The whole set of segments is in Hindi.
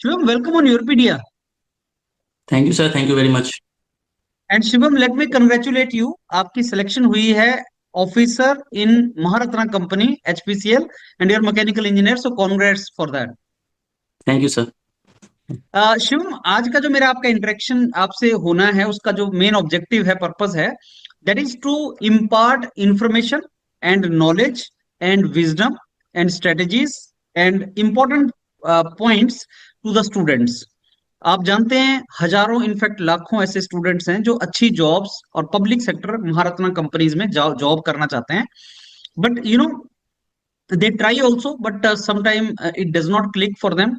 Shivam, welcome on Europedia. Thank you sir, thank you very much. And Shivam, let me congratulate you. आपकी सिलेक्शन हुई है officer in Maharatna company HPCL and your mechanical engineer, so congrats for that. Thank you sir. Shivam, आज का जो मेरा आपका इंटरेक्शन आपसे होना है उसका जो मेन ऑब्जेक्टिव है, पर्पस है, that is to impart information and knowledge and wisdom and strategies and important points to the students. आप जानते हैं हजारों इनफैक्ट लाखों ऐसे स्टूडेंट्स हैं जो अच्छी जॉब्स और पब्लिक सेक्टर महारत्ना कंपनीज में जॉब करना चाहते हैं, but they try also, but sometime it does not click for them.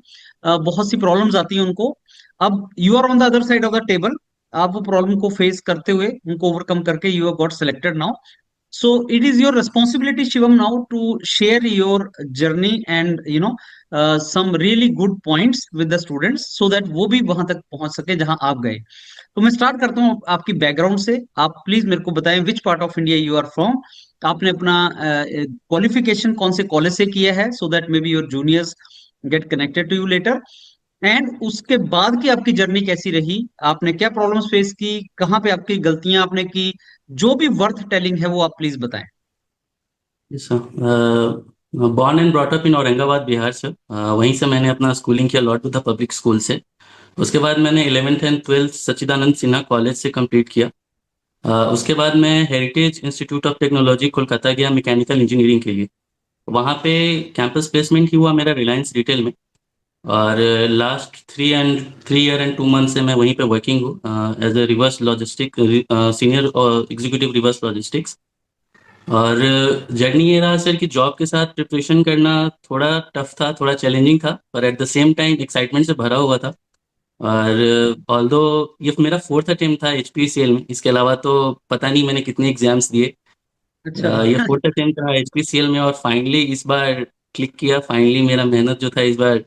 बहुत सी प्रॉब्लम्स आती हैं उनको। अब you are on the other side of the table. आप वो प्रॉब्लम को फेस करते हुए उनको ओवरकम करके you have got selected now. So it is your responsibility, Shivam, now to share your journey and some really good points with the students so that वो भी वहां तक पहुंच सके जहां आप गए। तो मैं स्टार्ट करता हूँ आपकी बैकग्राउंड से। आप प्लीज मेरे को बताएं which part of India you are from. आपने अपना क्वालिफिकेशन कौन से कॉलेज से किया है, so that may be your juniors get connected to you later. And उसके बाद की आपकी जर्नी कैसी रही, आपने क्या प्रॉब्लम्स फेस की, कहाँ पे आपकी गलतियां आपने की, जो भी वर्थ टेलिंग है वो आप प्लीज बताएं। Yes sir. Born and brought up in Aurangabad Bihar से। वहीं से मैंने अपना स्कूलिंग किया लॉर्ड बुद्धा पब्लिक स्कूल से। उसके बाद मैंने 11th and 12th Sachchidanand Sinha college से कंप्लीट किया। उसके बाद मैं heritage institute of technology Kolkata गया मैकेनिकल इंजीनियरिंग के लिए। वहाँ पे कैंपस प्लेसमेंट ही हुआ मेरा रिलायंस रिटेल में। और लास्ट 3 ईयर एंड 2 मंथ से मैं वहीं पे वर्किंग हूँ as a reverse logistic senior executive reverse logistics. और जर्नी ये रहा सर कि जॉब के साथ प्रिपरेशन करना थोड़ा टफ था, थोड़ा चैलेंजिंग था, पर at the same time excitement से भरा हुआ था। और ऑल्दो ये मेरा फोर्थ अटेम्प्ट था एचपीसीएल में, इसके अलावा तो पता नहीं मैंने कितने एग्जाम्स दिए। अच्छा। ये फोर्थ अटेम्प्ट था एचपीसीएल में और फाइनली इस बार क्लिक किया। फाइनली मेरा मेहनत जो था इस बार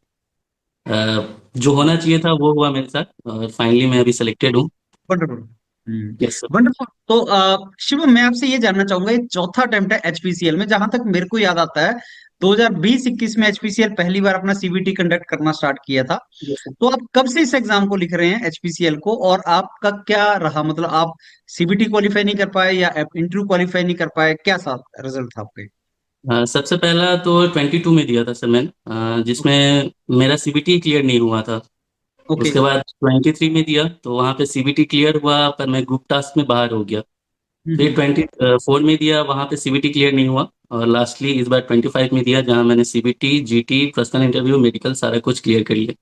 जो होना चाहिए था वो हुआ मेरे साथ और फाइनली मैं अभी सिलेक्टेड हूँ। वंडरफुल। Yes sir. वंडरफुल। तो शिवम, मैं आपसे ये जानना चाहूंगा, ये चौथा अटेम्प्ट है HPCL में, जहां तक मेरे को याद आता है 2020-21 में HPCL पहली बार अपना CBT कंडक्ट करना स्टार्ट किया था। Yes sir. तो आप कब से इस एग्जाम को लिख रहे हैं HPCL को, और आपका क्या रहा, मतलब आप CBT क्वालिफाई नहीं कर पाए या इंटरव्यू क्वालिफाई नहीं कर पाए, क्या सा रिजल्ट था आपके? सबसे पहला तो 22 में दिया था सर मैंने, जिसमें मेरा सीबीटी क्लियर नहीं हुआ था। ओके। उसके बाद 23 में दिया तो वहाँ पे सीबीटी क्लियर हुआ पर मैं ग्रुप टास्क में बाहर हो गया। फिर 24 में दिया, वहाँ पे सीबीटी क्लियर नहीं हुआ। और लास्टली इस बार 25 में दिया जहाँ मैंने CBT GT personal interview medical सारा कुछ क्लियर कर लिया।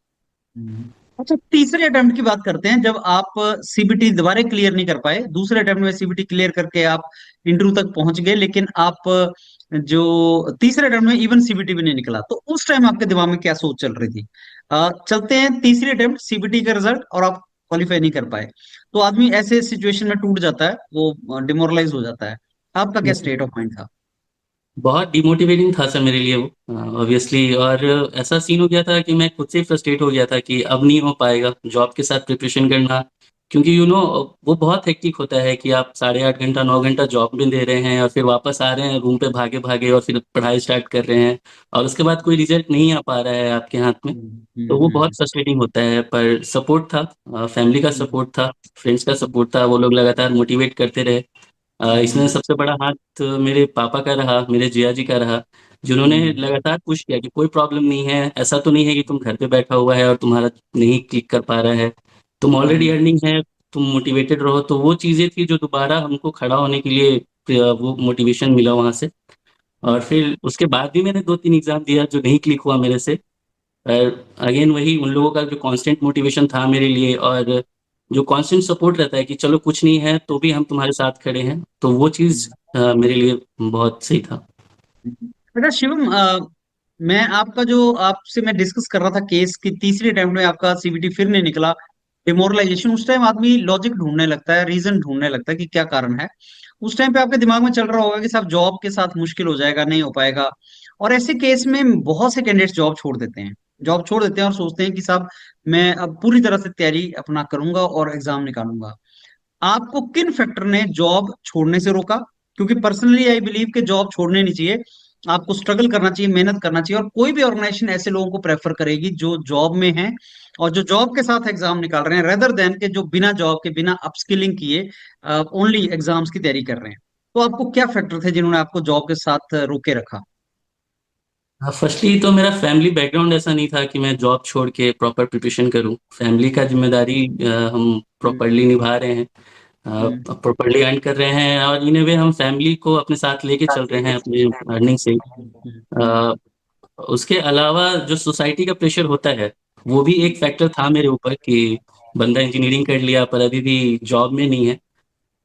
अच्छा, तीसरे अटेम्प्ट की बात करते हैं। जब आप CBT दोबारा क्लियर नहीं कर पाए, दूसरे अटेम्प्ट में CBT क्लियर करके आप इंटरव्यू तक पहुंच गए, लेकिन आप जो तीसरे अटेम्प्ट में इवन CBT भी नहीं निकला, तो उस टाइम आपके दिमाग में क्या सोच चल रही थी? चलते हैं तीसरे अटेम्प्ट CBT का रिजल्ट और आप क्वालिफाई नहीं कर पाए, तो आदमी ऐसे सिचुएशन में टूट जाता है, वो डिमोरलाइज हो जाता है। आपका क्या Yes, sir। State of mind था? बहुत डिमोटिवेटिंग था सर मेरे लिए वो, ऑब्वियसली। और ऐसा सीन हो गया था कि मैं खुद से फ्रस्ट्रेट हो गया था कि अब नहीं हो पाएगा जॉब के साथ प्रिपरेशन करना। क्योंकि वो बहुत हेक्टिक होता है कि आप 8.5 घंटा 9 घंटा जॉब में दे रहे हैं और फिर वापस आ रहे हैं रूम पे भागे भागे और फिर पढ़ाई स्टार्ट कर रहे हैं और उसके बाद कोई रिजल्ट नहीं आ पा रहा है आपके हाथ में। तो वो बहुत फ्रस्ट्रेटिंग होता है, पर सपोर्ट था, फैमिली का हम्म, सपोर्ट था, फ्रेंड्स का सपोर्ट था, वो लोग लगातार मोटिवेट करते रहे। इसमें सबसे बड़ा हाथ मेरे पापा का रहा, मेरे जिया जी का रहा, जिन्होंने लगातार पुश किया कि कोई प्रॉब्लम नहीं है, ऐसा तो नहीं है कि तुम घर पे बैठा हुआ है और तुम्हारा नहीं क्लिक कर पा रहा है, तुम ऑलरेडी अर्निंग है, तुम मोटिवेटेड रहो। तो वो चीज़ें थी जो दोबारा हमको खड़ा होने के लिए वो मोटिवेशन मिला वहाँ से। और फिर उसके बाद भी मैंने 2-3 एग्जाम दिया जो नहीं क्लिक हुआ मेरे से। पर अगेन वही उन लोगों का जो कांस्टेंट मोटिवेशन था मेरे लिए और जो कांस्टेंट सपोर्ट रहता है कि चलो कुछ नहीं है तो भी हम तुम्हारे साथ खड़े हैं, तो वो चीज़ मेरे लिए बहुत सही था। बेटा शिवम, मैं आपका जो आपसे मैं डिस्कस कर रहा था केस की, तीसरे अटेम्प्ट में आपका CBT फिर नहीं निकला, डिमोरलाइजेशन, उस टाइम आदमी लॉजिक ढूंढने लगता है, रीजन ढूंढने लगता है कि क्या कारण है। उस टाइम पे आपके दिमाग में चल रहा होगा कि साहब जॉब के साथ मुश्किल हो जाएगा, नहीं हो पाएगा। और ऐसे केस में बहुत से कैंडिडेट्स जॉब छोड़ देते हैं, जॉब छोड़ देते हैं और सोचते हैं कि साहब मैं अब पूरी तरह से तैयारी अपना करूंगा और एग्जाम निकालूंगा। आपको किन फैक्टर ने जॉब छोड़ने से रोका? क्योंकि पर्सनली आई बिलीव कि जॉब छोड़नी नहीं चाहिए, आपको स्ट्रगल करना चाहिए, मेहनत करना चाहिए, और कोई भी ऑर्गेनाइजेशन ऐसे लोगों को प्रेफर करेगी जो जॉब में हैं और जो जॉब के साथ एग्जाम निकाल रहे हैं, रेदर देन के जो बिना जॉब के, बिना अपस्किलिंग किए ओनली एग्जाम्स की तैयारी कर रहे हैं। तो आपको क्या फैक्टर थे जिन्होंने आपको जॉब के साथ रोके रखा? हाँ, फर्स्टली तो मेरा फैमिली बैकग्राउंड ऐसा नहीं था कि मैं जॉब छोड़ के प्रॉपर प्रिपरेशन करूं। फैमिली का जिम्मेदारी हम हम्म। प्रॉपरली निभा रहे हैं, हम्म। प्रॉपरली अर्न कर रहे हैं, और इन ए वे हम फैमिली को अपने साथ लेके चल रहे हैं अपने अर्निंग से। हम्म। अ, उसके अलावा जो सोसाइटी का प्रेशर होता है, वो भी एक फैक्टर था मेरे ऊपर कि बंदा इंजीनियरिंग कर लिया पर अभी भी जॉब में नहीं है।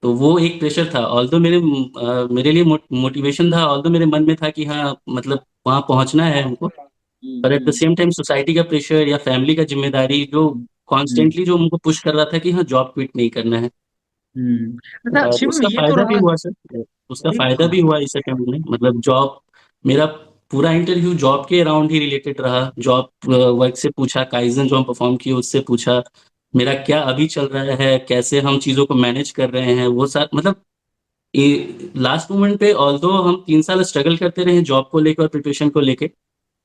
तो वो एक प्रेशर था। ऑल्दो मेरे लिए मोटिवेशन था, ऑल्दो मेरे मन में था कि हाँ मतलब वहाँ पहुंचना है हमको। पर at the hmm. Same time society का प्रेशर या फैमिली का जिम्मेदारी जो हम्म। कॉन्स्टेंटली जो हमको पुश कर रहा था कि हाँ जॉब क्विट नहीं करना है। अच्छा तो शिवम, उसका ये तो फायदा भी रहा। हुआ सर, उसका फायदा हाँ। भी हुआ इस अटेम्प्ट में। मतलब जॉब, मेरा पूरा इंटरव्यू जॉब के अराउंड ही रिलेटेड रहा। जॉब वर्क से पूछा, काइजन जो हम परफॉर्म किए उससे पूछा, मेरा क्या अभी चल रहा है, कैसे हम चीज़ों को मैनेज कर रहे हैं, वो साथ मतलब ये लास्ट मोमेंट पे ऑल्दो हम 3 साल स्ट्रगल करते रहे जॉब को लेकर और प्रिपरेशन को लेके,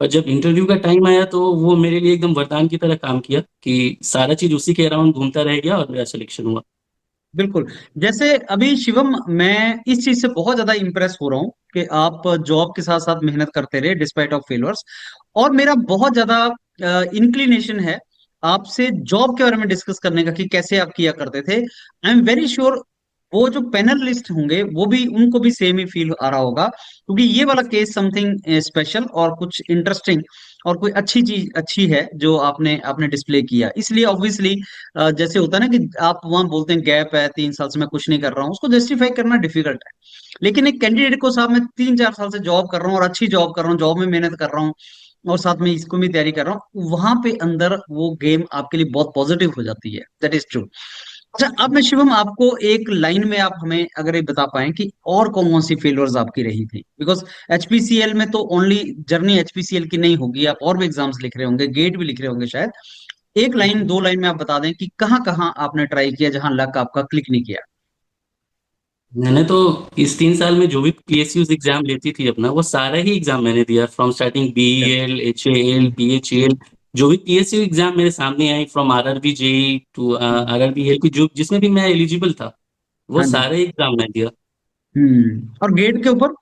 पर जब इंटरव्यू का टाइम आया तो वो मेरे लिए एकदम वरदान की तरह काम किया कि सारा चीज उसी के अराउंड घूमता रह गया और मेरा सिलेक्शन हुआ। बिल्कुल। जैसे अभी शिवम, मैं इस चीज से बहुत ज्यादा इंप्रेस हो रहा हूँ कि आप जॉब के साथ साथ मेहनत करते रहे डिस्पाइट ऑफ फेलियर्स। और मेरा बहुत ज्यादा इंक्लिनेशन है आपसे जॉब के बारे में डिस्कस करने का कि कैसे आप किया करते थे। आई एम वेरी श्योर वो जो पैनलिस्ट होंगे वो भी, उनको भी सेम ही फील आ रहा होगा, क्योंकि ये वाला केस समथिंग स्पेशल और कुछ इंटरेस्टिंग और कोई अच्छी चीज अच्छी है जो आपने आपने डिस्प्ले किया। इसलिए ऑब्वियसली जैसे होता है ना कि आप वहां बोलते हैं गैप है 3 साल से मैं कुछ नहीं कर रहा हूँ, उसको जस्टिफाई करना डिफिकल्ट है। लेकिन एक कैंडिडेट को, साहब मैं 3-4 साल से जॉब कर रहा हूँ और अच्छी जॉब कर रहा हूँ, जॉब में मेहनत कर रहा हूँ और साथ में इसको भी तैयारी कर रहा हूँ, वहां पे अंदर वो गेम आपके लिए बहुत पॉजिटिव हो जाती है। That is true. अच्छा, अब मैं शिवम आपको एक लाइन में आप हमें अगर ये बता पाएं कि और कौन कौन सी फेलियर्स आपकी रही थी, बिकॉज एचपीसीएल में तो ओनली जर्नी एचपीसीएल की नहीं होगी, आप और भी एग्जाम्स लिख रहे होंगे, गेट भी लिख रहे होंगे शायद। एक लाइन, दो लाइन में आप बता दें कि कहाँ कहाँ आपने ट्राई किया जहां लक आपका क्लिक नहीं किया। मैंने तो इस 3 साल में जो भी पीएसयूज एग्जाम लेती थी अपना, वो सारा ही एग्जाम मैंने दिया, from starting BEL, HAL, hmm. BHEL. जो भी पीएसयू एग्जाम मेरे सामने आई, from RRB JE to hmm. RRB L की, जो जिसमें भी मैं एलिजिबल था वो हाँ जी। सारे एग्जाम मैं दिया। और गेट के ऊपर?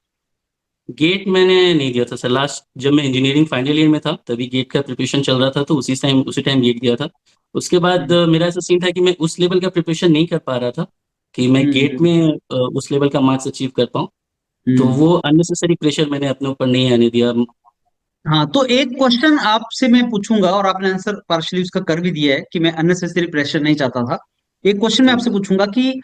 गेट मैंने नहीं दिया था सर। लास्ट जब मैं इंजीनियरिंग फाइनल ईयर में था तभी गेट का प्रिपरेशन चल रहा था, तो उसी टाइम गेट दिया था। उसके बाद हम्म। मेरा ऐसा सीन था कि मैं उस लेवल का प्रिपरेशन नहीं कर पा रहा था कि मैं गेट हम्म। में उस लेवल का मार्क्स अचीव कर पाऊँ। तो हम्म। वो अननेसेसरी प्रेशर मैंने अपने ऊपर नहीं आने दिया। हाँ, तो एक क्वेश्चन आपसे मैं पूछूंगा और आपने आंसर पार्शली उसका कर भी दिया है कि मैं अननेसेसरी प्रेशर नहीं चाहता था। एक क्वेश्चन मैं जी। आपसे पूछूंगा कि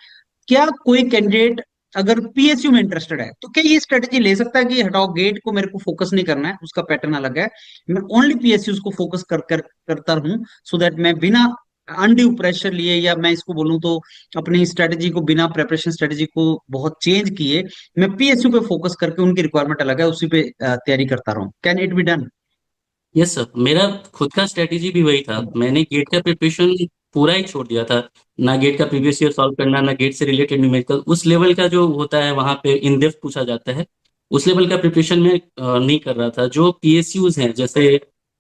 क्या कोई कैंडिडेट अगर पीएसयू में इंटरेस्टेड है तो क्या ये स्ट्रेटेजी ले सकता है कि हटाओ गेट को, मेरे को फोकस नहीं करना है, उसका पैटर्न अलग है, मैं ओनली पीएसयू को फोकस कर कर करता रहूं, सो दैट मैं बिना अनड्यू प्रेशर लिए, या मैं इसको बोलूं तो अपनी स्ट्रेटेजी को बिना प्रेपरेशन स्ट्रेटेजी को बहुत चेंज किए, मैं पीएसयू पे फोकस करके, उनकी रिक्वायरमेंट अलग है, उसी पे तैयारी करता रहूं? Can it be done? Yes sir, मेरा खुद का स्ट्रेटेजी भी वही था। मैंने गेट का प्रिपरेशन पूरा ही छोड़ दिया था। ना गेट का प्रीवियस ईयर सॉल्व करना, ना गेट से रिलेटेड न्यूमेरिकल, उस लेवल का जो होता है वहां पे इन डेप्थ पूछा जाता है, उस लेवल का प्रिपरेशन में नहीं कर रहा था। जो पीएसयूज हैं जैसे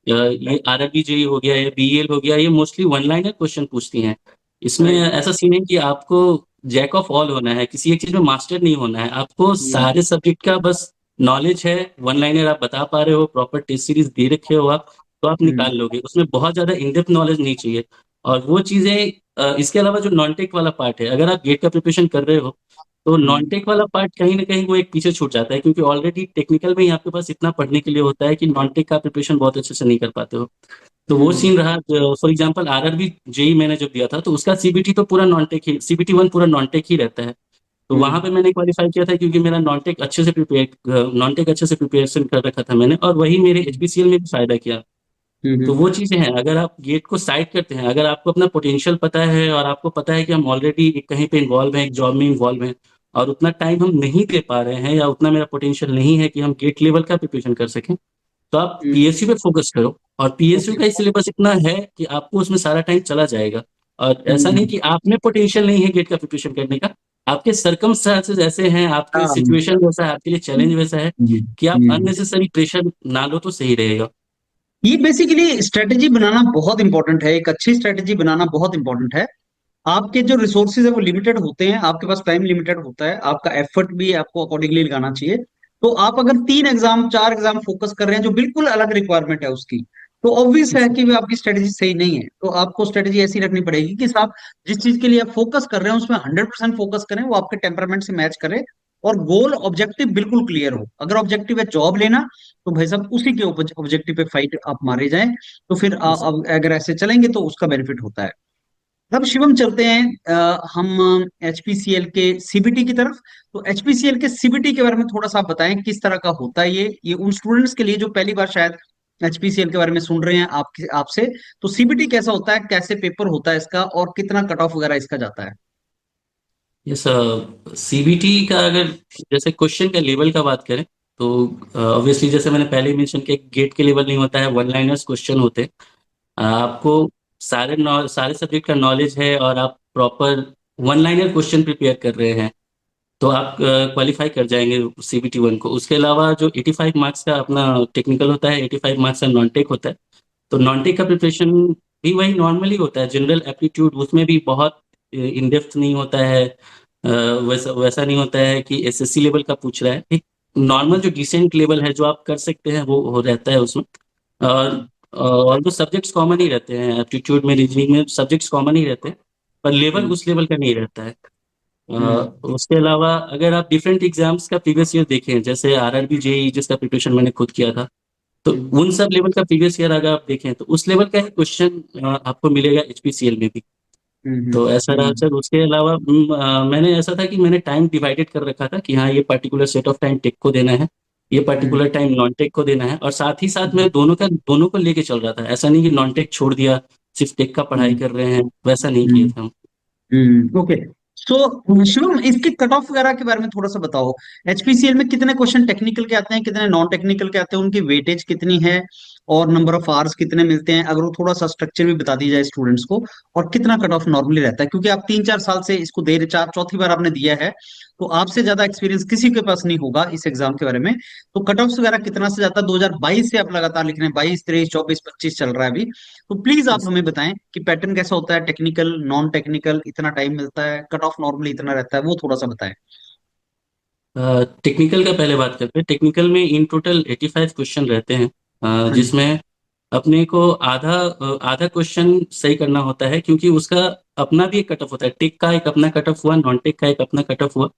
ये आरआरबी जेई हो गया, ये बीएल हो गया, ये मोस्टली वन लाइनर क्वेश्चन पूछती हैं। इसमें राइट। ऐसा सीन है कि आपको जैक ऑफ ऑल होना है, किसी एक चीज में मास्टर नहीं होना है। आपको सारे सब्जेक्ट का बस नॉलेज है, वन लाइनर आप बता पा रहे हो, प्रॉपर टेस्ट सीरीज दे रखे हो आप, तो आप निकाल लोगे। उसमें बहुत ज्यादा इन डेप्थ नॉलेज नहीं चाहिए। और वो चीजें इसके अलावा जो नॉन टेक वाला पार्ट है, अगर आप गेट का प्रिपरेशन कर रहे हो तो नॉन टेक वाला पार्ट कहीं ना कहीं वो एक पीछे छूट जाता है, क्योंकि ऑलरेडी टेक्निकल में ही आपके पास इतना पढ़ने के लिए होता है कि नॉन टेक का प्रिपरेशन बहुत अच्छे से नहीं कर पाते हो। तो वो सीन रहा। फॉर एग्जांपल आरआरबी जेई मैंने जब दिया था तो उसका सीबीटी तो पूरा नॉन टेक ही, सीबीटी वन पूरा नॉन टेक ही रहता है। तो वहां पे मैंने क्वालिफाई किया था क्योंकि मेरा नॉन टेक अच्छे से प्रिपरेशन कर रखा था मैंने, और वही मेरे एचपीसीएल में भी फायदा किया। तो वो चीजें हैं, अगर आप गेट को साइड करते हैं, अगर आपको अपना पोटेंशियल पता है और आपको पता है कि हम ऑलरेडी कहीं पे इन्वॉल्व हैं, एक जॉब में इन्वॉल्व हैं, और उतना टाइम हम नहीं दे पा रहे हैं या उतना मेरा पोटेंशियल नहीं है कि हम गेट लेवल का प्रिपरेशन कर सकें, तो आप पीएसयू पे फोकस करो। और पीएसयू का सिलेबस इतना है कि आपको उसमें सारा टाइम चला जाएगा। और ऐसा नहीं कि आप में पोटेंशियल नहीं है गेट का प्रिपरेशन करने का, आपके सर्कमस्टांसेस ऐसे हैं, आपकी हाँ। सिचुएशन वैसा है, आपके लिए चैलेंज वैसा है हम्म, कि आप हम्म। अननेसेसरी प्रेशर ना लो तो सही रहेगा। ये बेसिकली स्ट्रेटेजी बनाना बहुत इंपॉर्टेंट है, एक अच्छी स्ट्रेटेजी बनाना बहुत इंपॉर्टेंट है। आपके जो रिसोर्सेज है वो लिमिटेड होते हैं, आपके पास टाइम लिमिटेड होता है, आपका एफर्ट भी आपको अकॉर्डिंगली लगाना चाहिए। तो आप अगर 3 एग्जाम 4 एग्जाम फोकस कर रहे हैं जो बिल्कुल अलग रिक्वायरमेंट है उसकी, तो ऑब्वियस है कि वो आपकी स्ट्रेटेजी सही नहीं है। तो आपको स्ट्रेटेजी ऐसी रखनी पड़ेगी कि आप जिस चीज के लिए आप फोकस कर रहे हैं उसमें 100% फोकस करें, वो आपके टेम्परामेंट से मैच करे, और गोल ऑब्जेक्टिव बिल्कुल क्लियर हो। अगर ऑब्जेक्टिव है जॉब लेना, तो भाई साहब उसी के ऑब्जेक्टिव पे फाइट आप मारे जाएं। तो फिर अगर ऐसे चलेंगे तो उसका बेनिफिट होता है। अब शिवम चलते हैं हम एचपीसीएल के सीबीटी की तरफ। तो एचपीसीएल के सीबीटी के बारे में थोड़ा सा आप बताएं किस तरह का होता है ये उन स्टूडेंट्स के लिए जो पहली बार शायद एचपीसीएल के बारे में सुन रहे हैं आपसे। तो सीबीटी कैसा होता है, कैसे पेपर होता है इसका, और कितना कट ऑफ वगैरह इसका जाता है? यस, सीबीटी का अगर जैसे क्वेश्चन का लेवल का बात करें तो ऑब्वियसली जैसे मैंने पहले ही मेंशन किया, गेट के लेवल नहीं होता है, वन लाइनर्स क्वेश्चन होते हैं। आपको सारे सब्जेक्ट का नॉलेज है और आप proper one liner question prepare कर रहे हैं तो आप क्वालिफाई कर जाएंगे सीबीटी वन को। उसके अलावा जो 85 मार्क्स का अपना टेक्निकल होता है, 85 मार्क्स का नॉन टेक होता है। तो नॉन टेक का प्रिपरेशन भी वही नॉर्मली होता है, जनरल एप्टीट्यूड, उसमें भी बहुत इन डेप्थ नहीं होता है। वैसा वैसा नहीं होता है कि एसएससी लेवल का पूछ रहा है। एक नॉर्मल जो डिसेंट लेवल है जो आप कर सकते हैं वो हो रहता है उसमें। और तो सब्जेक्ट्स कॉमन ही रहते हैं, एप्टीट्यूड में रीजनिंग में सब्जेक्ट्स कॉमन ही रहते हैं, पर लेवल हम्म, उस लेवल का नहीं रहता है। हम्म, उसके अलावा अगर आप डिफरेंट एग्जाम्स का प्रीवियस ईयर देखें, जैसे आरआरबी जेई जिसका प्रिपरेशन मैंने खुद किया था, तो हम्म, उन सब लेवल का प्रीवियस ईयर अगर आप देखें तो उस लेवल का ही क्वेश्चन आपको मिलेगा एचपीसीएल में भी। हम्म, तो ऐसा रहा हम्म, सर। उसके अलावा मैंने ऐसा था कि मैंने टाइम डिवाइडेड कर रखा था कि हाँ ये particular set of time tech को देना है, ये हम्म, पर्टिकुलर टाइम नॉन टेक को देना है, और साथ ही साथ हम्म, मैं दोनों को लेके चल रहा था। ऐसा नहीं कि नॉन टेक छोड़ दिया, सिर्फ टेक का पढ़ाई हम्म, कर रहे हैं, वैसा नहीं किए हम्म, थे हम। ओके। सो शिवम, इसकी कट ऑफ वगैरह के बारे में थोड़ा सा बताओ। एचपीसीएल में कितने क्वेश्चन टेक्निकल के आते हैं, कितने नॉन टेक्निकल के आते हैं, उनकी वेटेज कितनी है, और नंबर ऑफ आवर्स कितने मिलते हैं, अगर वो थोड़ा सा स्ट्रक्चर भी बता दी जाए स्टूडेंट्स को। और कितना कट ऑफ नॉर्मली रहता है, क्योंकि आप 3 4 साल से इसको दे रहे, चार चौथी बार आपने दिया है, तो आपसे ज्यादा एक्सपीरियंस किसी के पास नहीं होगा इस एग्जाम के बारे में। तो कट ऑफ वगैरह कितना से जाता है? 2022 से आप लगातार लिख रहे हैं, 22 23 24 25 चल रहा है अभी। तो प्लीज आप हमें बताएं कि पैटर्न कैसा होता है, टेक्निकल नॉन टेक्निकल, इतना टाइम मिलता है, कट ऑफ नॉर्मली इतना रहता है, वो थोड़ा सा बताएं। टेक्निकल का पहले बात करते हैं। टेक्निकल में इन टोटल 85 क्वेश्चन रहते हैं, हाँ जी। जिसमें अपने को आधा क्वेश्चन सही करना होता है, क्योंकि उसका अपना भी एक कट ऑफ होता है। टेक का एक अपना कट ऑफ हुआ, नॉन टेक का एक अपना कट ऑफ हुआ,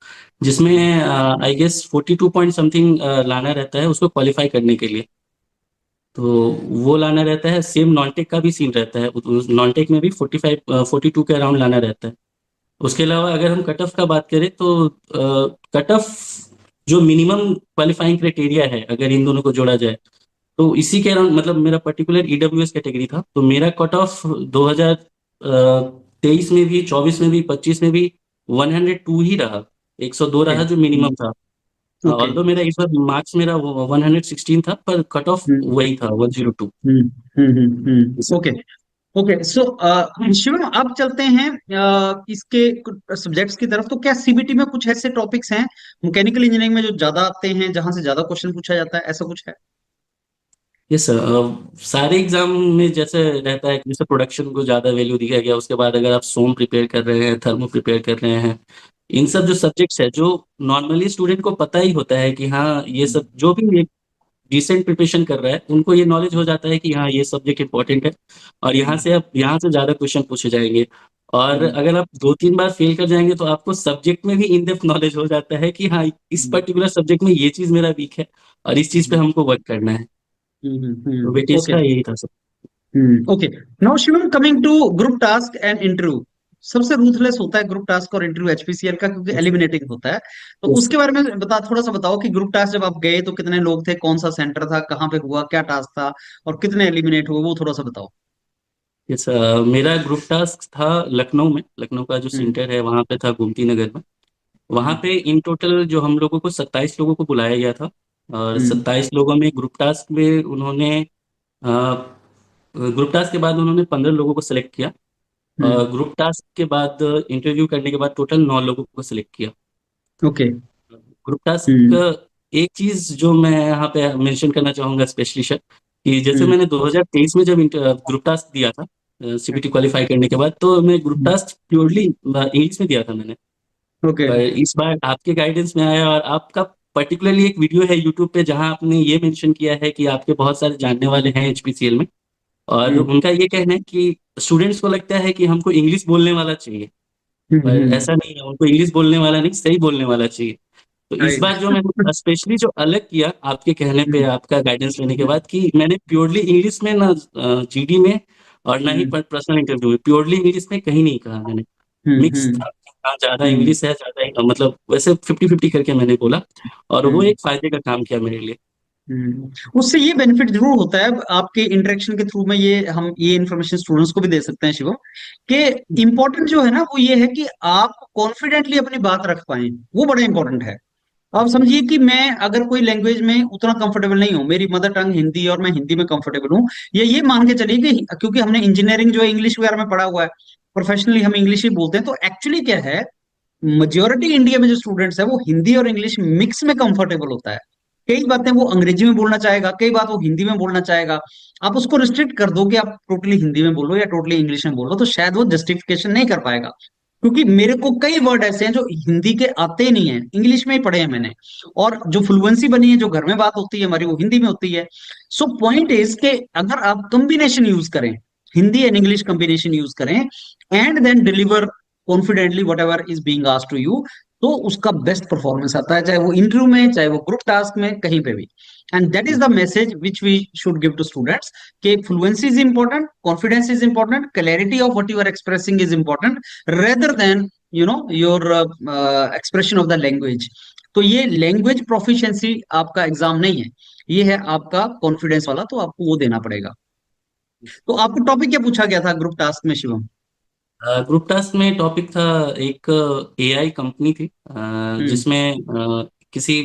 जिसमें आई गेस 42 पॉइंट समथिंग लाना रहता है उसको क्वालिफाई करने के लिए। तो वो लाना रहता है। सेम नॉन टेक का भी सीन रहता है, नॉन टेक में भी 42 के अराउंड लाना रहता है। उसके अलावा अगर हम कट ऑफ का बात करें तो कट ऑफ जो मिनिमम क्वालिफाइंग क्राइटेरिया है अगर इन दोनों को जोड़ा जाए तो इसी के अराउंड, मतलब मेरा पर्टिकुलर ईडब्ल्यूएस कैटेगरी था तो मेरा कट ऑफ 2023 में भी, 24 में भी, 25 में भी 102 ही रहा, 102 ओके। रहा जो मिनिमम था। ओके। ऑल्दो मेरा इस बार मार्क्स मेरा 116 था, पर कट ऑफ हम्म, वही था 102। ओके। ओके। सो शिवम, अब चलते हैं इसके सब्जेक्ट्स की तरफ। तो क्या सीबीटी में कुछ ऐसे टॉपिक्स हैं मैकेनिकल इंजीनियरिंग में जो ज्यादा आते हैं, जहां से ज्यादा क्वेश्चन पूछा जाता है, ऐसा कुछ है? Yes sir. सारे एग्जाम में जैसे रहता है कि जैसे प्रोडक्शन को ज़्यादा वैल्यू दिया गया, उसके बाद अगर आप सोम प्रिपेयर कर रहे हैं, थर्मो प्रिपेयर कर रहे हैं, इन सब जो सब्जेक्ट्स है जो नॉर्मली स्टूडेंट को पता ही होता है कि हाँ ये सब, जो भी एक डिसेंट प्रिपरेशन कर रहा है उनको ये नॉलेज हो जाता है कि हाँ ये सब्जेक्ट इंपॉर्टेंट है और यहाँ से ज़्यादा क्वेश्चन पूछे जाएंगे। और अगर आप 2 3 बार फेल कर जाएंगे तो आपको सब्जेक्ट में भी इन डेप्थ नॉलेज हो जाता है कि हाँ इस पर्टिकुलर सब्जेक्ट में ये चीज़ मेरा वीक है और इस चीज़ पे हमको वर्क करना है। तो वेटेज ओके। का यही था सब। Okay. Now Shivam, coming to group task and interview. सबसे रूथलेस होता है ग्रुप टास्क और इंटरव्यू एचपीसीएल का, क्योंकि यस एलिमिनेटिंग होता है। तो यस उसके बारे में थोड़ा सा बताओ कि ग्रुप टास्क जब आप गए तो कितने लोग थे, कौन सा सेंटर था, कहाँ पे हुआ, क्या टास्क था, और कितने एलिमिनेट हुए, वो थोड़ा सा बताओ। यस। मेरा ग्रुप टास्क था लखनऊ में। लखनऊ का जो हम्म, सेंटर है वहाँ पे था, गोमती नगर में। वहाँ हम्म, पे इन टोटल जो हम लोगों को 27 लोगों को बुलाया गया था, और हम्म, 27 लोगों में ग्रुप टास्क में उन्होंने ग्रुप टास्क के बाद उन्होंने 15 लोगों को सेलेक्ट किया। हम्म। ग्रुप टास्क के बाद इंटरव्यू करने के बाद टोटल 9 लोगों को सिलेक्ट किया। ओके। ग्रुप टास्क, हम्म। एक चीज जो मैं यहाँ पे मेंशन करना चाहूंगा स्पेशली सर, कि जैसे हम्म। मैंने 2023 में जब ग्रुप टास्क दिया था सीबीटी क्वालिफाई करने के बाद, तो मैं ग्रुप टास्क प्योरली इंग्लिश में दिया था मैंने। ओके। पर इस बार आपके गाइडेंस में आया, और आपका पर्टिकुलरली एक वीडियो है यूट्यूब पे जहां आपने ये मेंशन किया है कि आपके बहुत सारे जानने वाले हैं एचपीसीएल में, और हम्म। उनका ये कहना है कि स्टूडेंट्स को लगता है कि हमको इंग्लिश बोलने वाला चाहिए, पर हम्म। ऐसा नहीं है, उनको इंग्लिश बोलने वाला नहीं, सही बोलने वाला चाहिए। तो इस राइट। बार जो मैंने स्पेशली जो अलग किया आपके कहने पे, आपका गाइडेंस लेने के हम्म। बाद, कि मैंने प्योरली इंग्लिश में ना जीडी में और ना ही हम्म। पर्सनल इंटरव्यू में, प्योरली इंग्लिश में कहीं नहीं कहा मैंने। मिक्स हम्म। था, हाँ ज्यादा हम्म। इंग्लिश है ज्यादा मतलब वैसे 50-50 करके मैंने बोला, और वो हम्म। एक फायदे का काम किया मेरे लिए। उससे ये बेनिफिट जरूर होता है आपके इंटरेक्शन के थ्रू में, ये हम ये इन्फॉर्मेशन स्टूडेंट्स को भी दे सकते हैं शिवम, कि इंपॉर्टेंट जो है ना वो ये है कि आप कॉन्फिडेंटली अपनी बात रख पाए, वो बड़ा इंपॉर्टेंट है। अब समझिए कि मैं अगर कोई लैंग्वेज में उतना कंफर्टेबल नहीं हूँ, मेरी मदर टंग हिंदी और मैं हिंदी में कंफर्टेबल हूँ, ये मान के चलिए कि क्योंकि हमने इंजीनियरिंग जो है इंग्लिश वगैरह में पढ़ा हुआ है, प्रोफेशनली हम इंग्लिश ही बोलते हैं, तो एक्चुअली क्या है, मेजोरिटी इंडिया में जो स्टूडेंट्स है वो हिंदी और इंग्लिश मिक्स में कंफर्टेबल होता है। कई बातें वो अंग्रेजी में बोलना चाहेगा, कई बात वो हिंदी में बोलना चाहेगा। आप उसको रिस्ट्रिक्ट कर दो कि आप टोटली हिंदी में बोलो या टोटली इंग्लिश में बोलो, तो शायद वो जस्टिफिकेशन नहीं कर पाएगा। क्योंकि मेरे को कई वर्ड ऐसे हैं जो हिंदी के आते ही नहीं है, इंग्लिश में ही पढ़े हैं मैंने, और जो फ्लुएंसी बनी है, जो घर में बात होती है हमारी, वो हिंदी में होती है। सो पॉइंट इज के अगर आप कॉम्बिनेशन यूज करें, Hindi and English combination use करें, and then deliver confidently what is being asked to you, तो उसका बेस्ट परफॉर्मेंस आता है, चाहे वो इंटरव्यू में, चाहे वो ग्रुप टास्क में, कहीं पे भी। And that is the message which we should give to students, कि fluency is important, confidence is important, clarity of what you are expressing is important, rather than your expression of the language. तो ये लैंग्वेज प्रोफिशिएंसी आपका एग्जाम नहीं है, ये है आपका कॉन्फिडेंस वाला, तो आपको वो देना पड़ेगा। तो आपको टॉपिक क्या पूछा गया था ग्रुप टास्क में शिवम? ग्रुप टास्क में टॉपिक था, एक एआई कंपनी थी हम्म। जिसमें किसी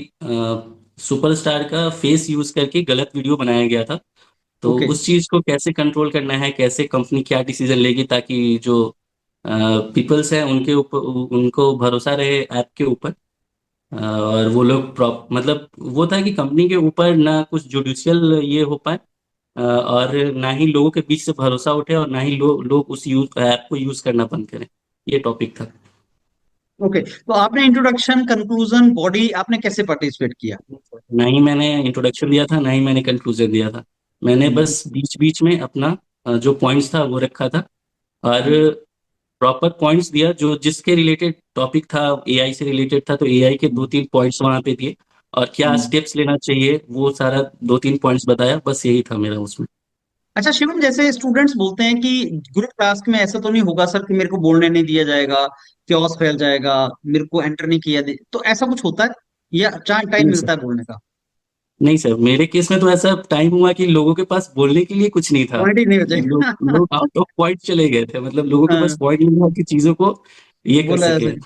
सुपरस्टार का फेस यूज करके गलत वीडियो बनाया गया था। तो ओके। उस चीज को कैसे कंट्रोल करना है, कैसे कंपनी क्या डिसीजन लेगी ताकि जो पीपल्स हैं उनके ऊपर, उनको भरोसा रहे ऐप के ऊपर। और वो लोग मतलब वो था कि कंपनी के ऊपर ना कुछ जुडिशियल ये हो पाए, और ना ही लोगों के बीच से भरोसा उठे, और ना ही लोग उस ऐप को यूज करना बंद करें। ये टॉपिक था। ओके, तो आपने इंट्रोडक्शन, कंक्लूजन, बॉडी, आपने कैसे पार्टिसिपेट किया? ना ही मैंने इंट्रोडक्शन दिया था, ना ही मैंने कंक्लूजन दिया था। मैंने हम्म। बस बीच बीच में अपना जो पॉइंट्स था वो रखा था, और हम्म। प्रॉपर पॉइंट्स दिया जो जिसके रिलेटेड टॉपिक था, एआई से रिलेटेड था, तो एआई के 2-3 पॉइंट्स वहां पे दिए, और क्या हम्म। स्टेप्स लेना चाहिए वो सारा 2-3 पॉइंट्स बताया, बस यही था मेरा उसमें। अच्छा शिवम, जैसे स्टूडेंट्स बोलते हैं कि ग्रुप टास्क में ऐसा तो नहीं होगा सर कि मेरे को बोलने नहीं दिया जाएगा, chaos फैल जाएगा, मेरे को एंटर नहीं किया तो ऐसा कुछ होता है या चार टाइम नहीं सर, मिलता है बोलने का? नहीं सर, मेरे केस में तो ऐसा टाइम हुआ कि लोगों के पास बोलने के लिए कुछ नहीं था। पॉइंट ही नहीं लोग बचेगा। लोग आउट ऑफ पॉइंट चले गए थे, मतलब लोगों के पास हाँ, पॉइंट नहीं था कि चीजों को ये कर बोला सके। ऐसे।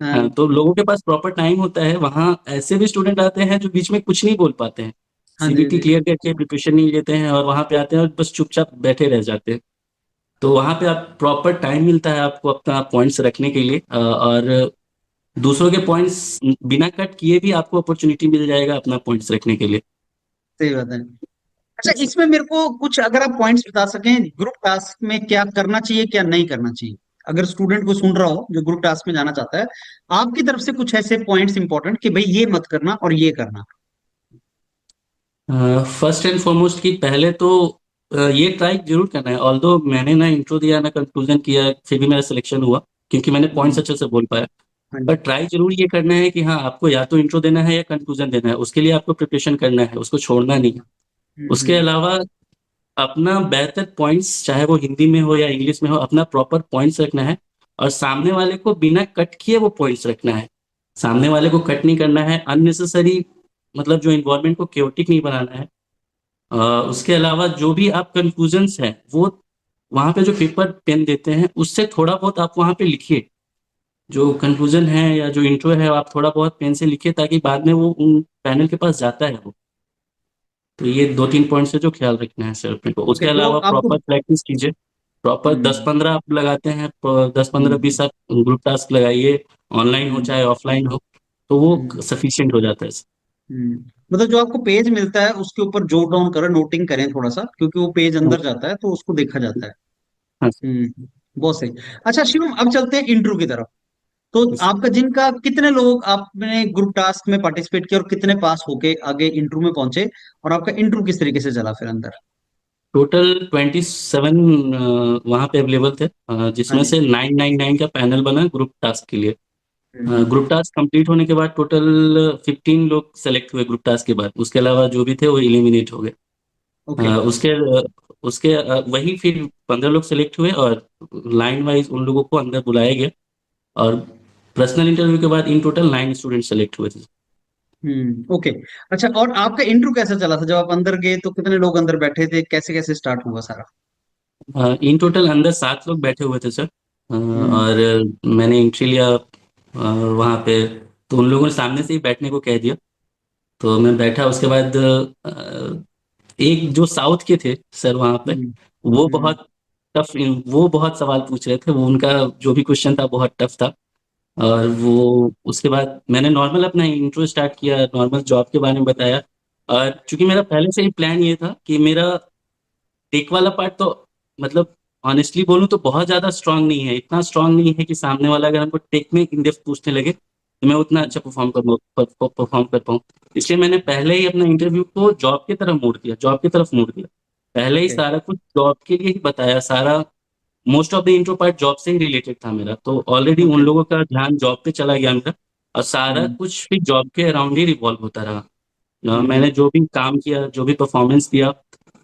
हाँ। हाँ, तो लोगों के पास प्रॉपर टाइम होता है, वहां ऐसे भी स्टूडेंट आते हैं जो बीच में कुछ नहीं बोल पाते हैं, हाँ जी, हाँ सीबीटी जी। क्लियर करके प्रिपरेशन नहीं लेते हैं, और वहां पे आते हैं और बस चुपचाप बैठे रह जाते हैं। तो वहां पे आप प्रॉपर टाइम मिलता है आपको अपना पॉइंट्स रखने के लिए, और दूसरों के पॉइंट्स बिना कट किए भी आपको अपॉर्चुनिटी मिल जाएगा अपना पॉइंट्स रखने के लिए। सही बात है। अच्छा, इसमें मेरे को कुछ अगर आप पॉइंट्स बता सकें, ग्रुप टास्क में क्या करना चाहिए, क्या नहीं करना चाहिए, अगर स्टूडेंट को सुन रहा हो जो ग्रुप टास्क में जाना चाहता है, आपकी तरफ से कुछ ऐसे पॉइंट्स इंपॉर्टेंट कि भाई ये मत करना और ये करना। फर्स्ट एंड फॉरमोस्ट कि पहले तो ये ट्राई जरूर करना है, ऑल्दो मैंने ना इंट्रो दिया ना कंक्लूजन किया, फिर भी मेरा सिलेक्शन हुआ क्योंकि मैंने पॉइंट्स हम्म। अच्छे से बोल पाया। हाँ पर जी। ट्राई जरूर ये करना है कि हाँ, आपको या तो इंट्रो देना है या कंक्लूजन देना है, उसके लिए आपको प्रिपरेशन करना है, उसको छोड़ना नहीं है। उसके हम्म। अलावा अपना बेहतर पॉइंट्स, चाहे वो हिंदी में हो या इंग्लिश में हो, अपना प्रॉपर पॉइंट्स रखना है, और सामने वाले को बिना कट किए वो पॉइंट्स रखना है। सामने वाले को कट नहीं करना है, अननेसेसरी मतलब जो इन्वायरमेंट को क्योटिक नहीं बनाना है। उसके अलावा जो भी आप कंक्लूजन्स हैं वो वहाँ पे जो पेपर पेन देते हैं उससे थोड़ा बहुत आप वहाँ पे लिखिए। जो कंक्लूजन है या जो इंट्रो है आप थोड़ा बहुत पेन से लिखिए, ताकि बाद में वो उन पैनल के पास जाता है वो। तो ये 2-3 पॉइंट्स है जो ख्याल रखना है सर अपने को। ओके, उसके तो अलावा आपको प्रॉपर प्रैक्टिस कीजिए। प्रॉपर दस हम्म पंद्रह आप लगाते हैं, 10 15 20 हम्म आप ग्रुप टास्क लगाइए, ऑनलाइन हो हम्म चाहे ऑफलाइन हो, तो वो हम्म सफिशिएंट हो जाता है। मतलब जो आपको पेज मिलता है उसके ऊपर जोट डाउन करें, नोटिंग करें थोड़ा सा, क्योंकि वो पेज हाँ, अंदर जाता है तो उसको देखा जाता है। हाँ, बहुत सही। अच्छा शिवम, अब चलते हैं इंटरव्यू की तरफ। तो आपका जिनका कितने लोग आपने ग्रुप टास्क में पार्टिसिपेट किया और कितने पास होके आगे इंटरव्यू में पहुंचे, और आपका इंटरव्यू किस तरीके से चला फिर अंदर? टोटल 27 वहाँ पे अवेलेबल थे, हाँ जिसमें जी। से 999 का पैनल बना ग्रुप टास्क के लिए। हम्म ग्रुप टास्क कंप्लीट होने के बाद टोटल 15 लोग सेलेक्ट हुए ग्रुप टास्क के बाद, उसके अलावा जो भी थे वो एलिमिनेट हो गए। अ, ओके। उसके उसके वही फिर 15 लोग सेलेक्ट हुए और लाइन वाइज उन लोगों को अंदर बुलाया गया, और पर्सनल इंटरव्यू के बाद इन टोटल 9 स्टूडेंट सेलेक्ट हुए थे। ओके। अच्छा, और आपका इंटरव्यू कैसा चला था? जब आप अंदर गए तो कितने लोग अंदर बैठे थे, कैसे कैसे स्टार्ट हुआ सारा? इन टोटल अंदर 7 लोग बैठे हुए थे सर, हम्म और मैंने एंट्री लिया वहाँ पे, तो उन लोगों ने सामने से ही बैठने को कह दिया, तो मैं बैठा। उसके बाद एक जो साउथ के थे सर वहाँ पे, हम्म वो हम्म बहुत टफ, वो बहुत सवाल पूछ रहे थे, वो उनका जो भी क्वेश्चन था बहुत टफ था। और वो उसके बाद मैंने नॉर्मल अपना इंट्रो स्टार्ट किया, नॉर्मल जॉब के बारे में बताया। और चूंकि मेरा पहले से ही प्लान ये था कि मेरा टेक वाला पार्ट तो, मतलब ऑनेस्टली बोलूं तो बहुत ज्यादा स्ट्रांग नहीं है, इतना स्ट्रांग नहीं है कि सामने वाला अगर हमको टेक में इन डेप्थ पूछने लगे तो मैं उतना अच्छा परफॉर्म कर पाऊँ। इसलिए मैंने पहले ही अपना इंटरव्यू को जॉब की तरफ मोड़ दिया, जॉब की तरफ मोड़ दिया। पहले ही ओके सारा कुछ जॉब के लिए ही बताया, सारा most of the intro part job से ही रिलेटेड था मेरा, तो ऑलरेडी उन ओके। लोगों का ध्यान जॉब पे चला गया मेरा, और सारा हम्म कुछ फिर जॉब के अराउंड ही रिवॉल्व होता रहा। हम्म मैंने जो भी काम किया, जो भी परफॉर्मेंस दिया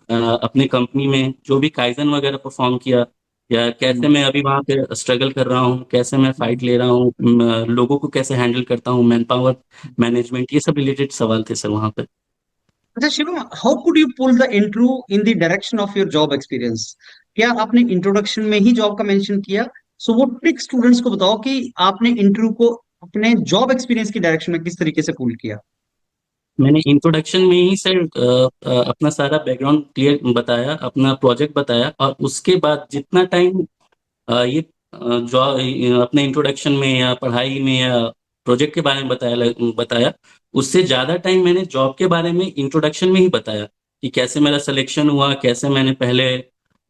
अपने कंपनी में, जो भी काइजन वगैरह परफॉर्म किया, या कैसे हम्म मैं अभी वहाँ पे स्ट्रगल कर रहा हूँ, कैसे मैं फाइट ले रहा हूँ, लोगों को कैसे हैंडल करता हूँ, मैन पावर मैनेजमेंट, ये सब रिलेटेड सवाल थे सर वहाँ पे। अच्छा Shivam, how could you pull the interview in the direction of your job experience? क्या आपने इंट्रोडक्शन में ही जॉब का मेंशन किया? सो वो ट्रिक स्टूडेंट्स को बताओ कि आपने इंटरव्यू को अपने जॉब एक्सपीरियंस की डायरेक्शन में किस तरीके से पुल किया। मैंने इंट्रोडक्शन में ही सर अपना सारा बैकग्राउंड क्लियर बताया, अपना प्रोजेक्ट बताया, और उसके बाद जितना टाइम ये जो अपने इंट्रोडक्शन में या पढ़ाई में या प्रोजेक्ट के बारे में बताया, उससे ज़्यादा टाइम मैंने जॉब के बारे में इंट्रोडक्शन में ही बताया, कि कैसे मेरा सिलेक्शन हुआ, कैसे मैंने पहले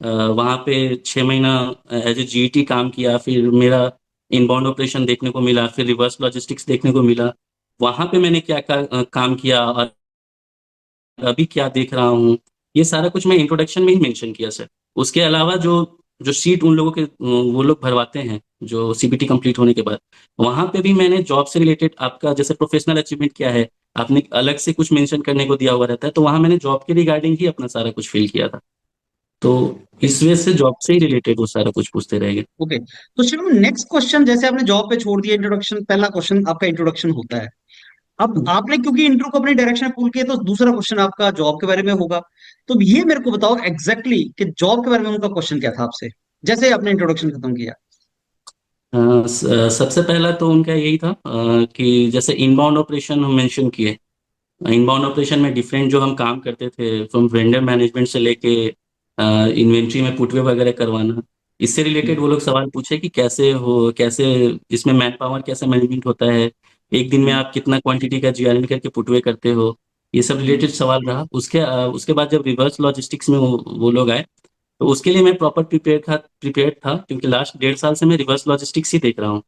वहाँ पे 6 महीना एज ए जीईटी काम किया, फिर मेरा इनबाउंड ऑपरेशन देखने को मिला, फिर रिवर्स लॉजिस्टिक्स देखने को मिला, वहाँ पे मैंने क्या काम किया, और अभी क्या देख रहा हूँ, ये सारा कुछ मैं इंट्रोडक्शन में ही मेंशन किया सर। उसके अलावा जो जो शीट उन लोगों के वो लोग भरवाते हैं जो सीपीटी कंप्लीट होने के बाद, वहां पे भी मैंने जॉब से रिलेटेड आपका जैसे प्रोफेशनल अचीवमेंट क्या है, आपने अलग से कुछ मेंशन करने को दिया हुआ रहता है, तो वहां मैंने जॉब के रिगार्डिंग ही अपना सारा कुछ फिल किया था। तो इस वजह से जॉब से ही रिलेटेड वो सारा कुछ पूछते रहेंगे। ओके। तो शिवम, नेक्स्ट क्वेश्चन, जैसे आपने जॉब पे छोड़ दिया इंट्रोडक्शन, पहला क्वेश्चन आपका इंट्रोडक्शन होता है। अब आपने क्योंकि इंट्रो को अपनी डायरेक्शन में पुल किया, तो दूसरा क्वेश्चन आपका जॉब के बारे में होगा। तो ये मेरे को बताओ एग्जैक्टली कि जॉब के बारे में उनका क्वेश्चन क्या था आपसे, जैसे ही आपने इंट्रोडक्शन खत्म किया। सबसे पहला तो उनका यही था कि जैसे इनबाउंड ऑपरेशन हम मेंशन किए, इनबाउंड ऑपरेशन में डिफरेंट जो हम काम करते थे, फ्रॉम वेंडर मैनेजमेंट से लेके इन्वेंट्री में पुटवे वगैरह करवाना, इससे रिलेटेड वो लोग सवाल पूछे कि कैसे इसमें मैन पावर कैसे मैनेजमेंट होता है, एक दिन में आप कितना क्वांटिटी का जीआरएन करके पुटवे करते हो, ये सब रिलेटेड सवाल रहा। उसके बाद जब रिवर्स लॉजिस्टिक्स में वो लोग आए, तो उसके लिए मैं प्रॉपर प्रिपेयर था, क्योंकि लास्ट 1.5 साल से मैं रिवर्स लॉजिस्टिक्स ही देख रहा हूँ।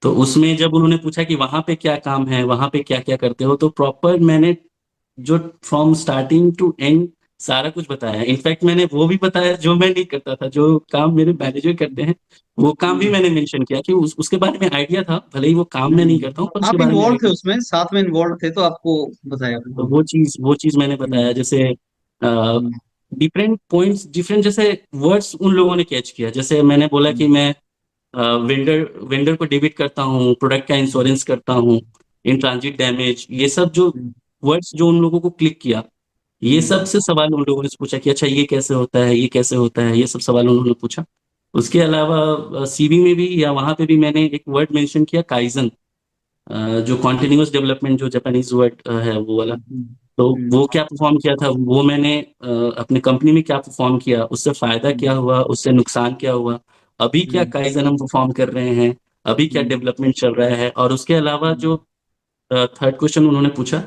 तो उसमें जब उन्होंने पूछा कि वहां पे क्या काम है, वहां पे क्या क्या करते हो, तो प्रॉपर मैंने जो फ्रॉम स्टार्टिंग टू एंड सारा कुछ बताया। इनफैक्ट मैंने वो भी बताया जो मैं नहीं करता था, जो काम मेरे मैनेजर करते हैं, वो काम भी मैंने मेंशन किया कि उसके बारे में आइडिया था, भले ही वो काम मैं नहीं करता हूँ पर उसके आप बारे में इन्वॉल्व थे आइडिया। उसमें, साथ में इन्वॉल्व थे, तो आपको बताया। तो वो चीज मैंने बताया, हम्म जैसे हम्म डिफरेंट पॉइंट्स, डिफरेंट जैसे वर्ड्स उन लोगों ने कैच किया। जैसे मैंने बोला कि मैं वेंडर वेंडर को डेबिट करता हूँ, प्रोडक्ट का इंश्योरेंस करता हूँ, इन ट्रांजिट डैमेज, ये सब जो हम्म वर्ड्स जो उन लोगों को क्लिक किया, ये हम्म सब से सवाल उन लोगों ने पूछा कि अच्छा ये कैसे होता है, ये कैसे होता है, ये सब सवाल उन्होंने पूछा। उसके अलावा सीवी में भी या वहां पे भी मैंने एक वर्ड मेंशन किया, काइजन। जो कॉन्टिन्यूअस डेवलपमेंट जो जापानीज वर्ड है वो वाला, तो वो क्या परफॉर्म किया था, वो मैंने अपने कंपनी में क्या परफॉर्म किया, उससे फायदा क्या हुआ, उससे नुकसान क्या हुआ, अभी क्या काइजन हम परफॉर्म कर रहे हैं, अभी क्या डेवलपमेंट चल रहा है। और उसके अलावा जो थर्ड क्वेश्चन उन्होंने पूछा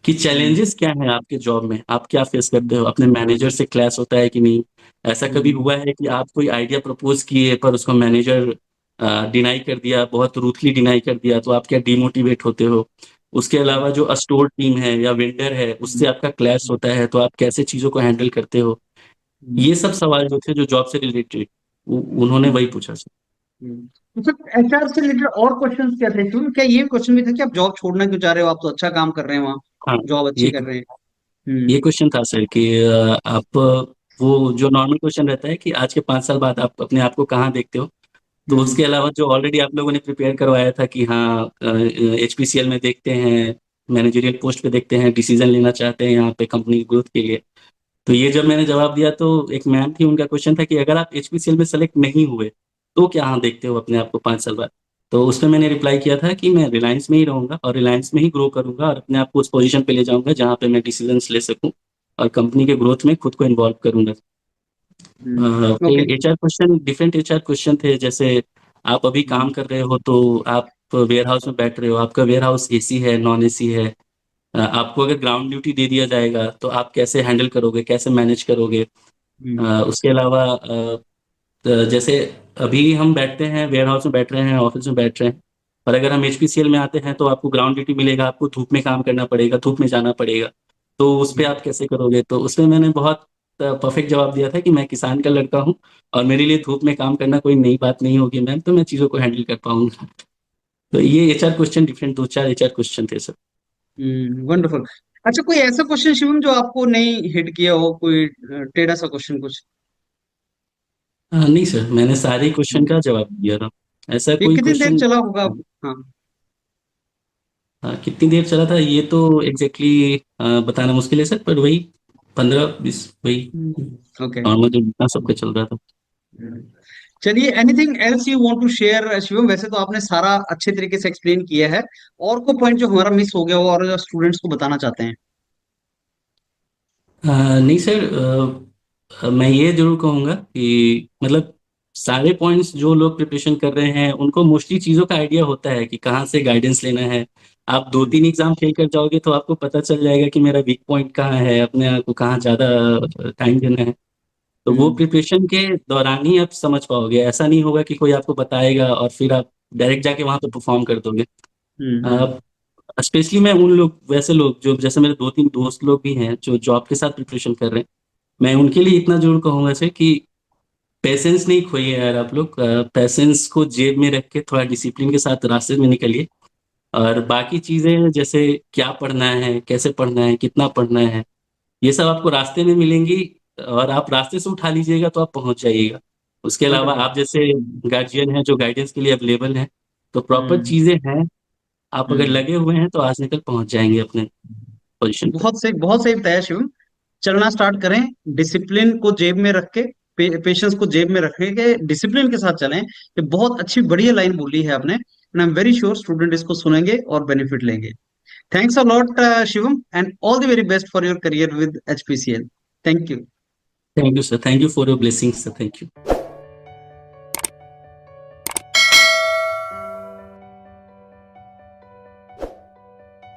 कि चैलेंजेस क्या हैं आपके जॉब में, आप क्या फेस करते हो, अपने मैनेजर से क्लैश होता है कि नहीं, ऐसा कभी हुआ है कि आप कोई आइडिया प्रपोज किए पर उसको मैनेजर डिनाई कर दिया, बहुत रूथली डिनाई कर दिया, तो आप क्या डिमोटिवेट होते हो। उसके अलावा जो स्टोर टीम है या वेंडर है उससे आपका क्लैश होता है, तो आप कैसे चीजों को हैंडल करते हो। ये सब सवाल जो थे जो जॉब से रिलेटेड, उन्होंने वही पूछा सर। अच्छा, एचआर से रिलेटेड और क्वेश्चंस क्या थे शुरू? क्या ये क्वेश्चन भी था कि आप जॉब छोड़ना क्यों चाह रहे हो, आप तो अच्छा काम कर रहे हैं वहाँ, हाँ, जॉब अच्छी ये कर रहे हैं? ये हम्म। क्वेश्चन था सर कि आप वो जो नॉर्मल क्वेश्चन रहता है कि आज के 5 साल बाद आप अपने आप को कहाँ देखते हो, तो हम्म। उसके अलावा जो ऑलरेडी आप लोगों ने प्रिपेयर करवाया था कि हाँ एचपीसीएल में देखते हैं, मैनेजरियल पोस्ट पे देखते हैं, डिसीजन लेना चाहते हैं यहाँ पे कंपनी ग्रोथ के लिए। तो ये जब मैंने जवाब दिया तो एक मैम थी, उनका क्वेश्चन था कि अगर आप एचपीसीएल में सेलेक्ट नहीं हुए तो क्या हाँ देखते हो अपने आप को 5 साल बाद। तो उसमें मैंने रिप्लाई किया था कि मैं रिलायंस में ही रहूंगा और रिलायंस में ही ग्रो करूंगा और अपने आप को उस पोजीशन पे ले जाऊंगा जहाँ पे मैं डिसीजंस ले सकूं और कंपनी के ग्रोथ में खुद को इन्वॉल्व करूंगा। ओके। फिर HR question, different HR question थे, जैसे आप अभी काम कर रहे हो तो आप वेयर हाउस में बैठ रहे हो, आपका वेयर हाउस एसी है नॉन एसी है, आपको अगर ग्राउंड ड्यूटी दे दिया जाएगा तो आप कैसे हैंडल करोगे, कैसे मैनेज करोगे। उसके अलावा जैसे अभी हम बैठते हैं वेयर हाउस में बैठ रहे हैं, ऑफिस में बैठ रहे हैं, पर अगर हम एचपीसीएल में आते हैं तो आपको ग्राउंड ड्यूटी मिलेगा, आपको धूप में काम करना पड़ेगा, धूप में जाना पड़ेगा, तो उस पे आप कैसे करोगे। तो उसमें मैंने बहुत परफेक्ट जवाब दिया था कि मैं किसान का लड़का हूँ और मेरे लिए धूप में काम करना कोई नई बात नहीं होगी मैम, तो मैं चीज़ों को हैंडल कर पाऊंगा। तो ये HR question, different 2-4 HR question थे सर। वंडरफुल। अच्छा, कोई ऐसा क्वेश्चन शिवम जो आपको नहीं हिट किया हो, कोई टेढ़ा सा क्वेश्चन कुछ? नहीं सर, मैंने सारे क्वेश्चन का जवाब दिया था, ऐसा ये कोई कितनी देर क्वेश्चन। चला होगा? हाँ। हाँ, कितनी देर चला था ये तो एग्जैक्टली बताना मुश्किल है सर, पर वही 15-20 वही ओके। नॉर्मल जो जितना सबका चल रहा था। चलिए, anything else you want to share Shivam? वैसे तो आपने सारा अच्छे तरीके से एक्सप्लेन किया है। और कोई पॉइंट जो हमारा मिस हो गया हो और स्टूडेंट्स को बताना चाहते हैं? नहीं सर, मैं ये जरूर कहूँगा कि मतलब सारे पॉइंट्स जो लोग प्रिपरेशन कर रहे हैं उनको मोस्टली चीज़ों का आइडिया होता है कि कहाँ से गाइडेंस लेना है। आप 2-3 एग्जाम फेल कर जाओगे तो आपको पता चल जाएगा कि मेरा वीक पॉइंट कहाँ है, अपने आप को कहाँ ज़्यादा टाइम देना है। तो वो हम्म। प्रिपरेशन के दौरान ही आप समझ पाओगे, ऐसा नहीं होगा कि कोई आपको बताएगा और फिर आप डायरेक्ट जाके वहां पे परफॉर्म कर दोगे। हम्म। स्पेशली मैं उन लोग, वैसे लोग जो जैसे मेरे 2-3 दोस्त लोग भी हैं जो जॉब के साथ प्रिपरेशन कर रहे हैं, मैं उनके लिए इतना जरूर कहूंगा सर कि पेशेंस नहीं खोइए यार आप लोग, पेशेंस को जेब में रख के थोड़ा डिसिप्लिन के साथ रास्ते में निकलिए। और बाकी चीजें जैसे क्या पढ़ना है, कैसे पढ़ना है, कितना पढ़ना है, ये सब आपको रास्ते में मिलेंगी और आप रास्ते से उठा लीजिएगा तो आप पहुंच जाइएगा। उसके अलावा वंडरफुल। आप जैसे गार्जियन हैं जो गाइडेंस के लिए अवेलेबल हैं, तो प्रॉपर हम्म। चीजें हैं, आप अगर हम्म। लगे हुए हैं तो आज निकल पहुंच जाएंगे अपने पोजीशन पे। बहुत सही बताया शिवम। चलना स्टार्ट करें, डिसिप्लिन को जेब में रख के, पेशेंस को जेब में रख के डिसिप्लिन के साथ चलें। ये बहुत अच्छी बढ़िया लाइन बोली है आपने, and I am very sure student इसको सुनेंगे और बेनिफिट लेंगे। Thanks a lot Shivam, and all the very best for your career with HPCL. Thank you. Thank you sir, thank you for your blessings sir, thank you.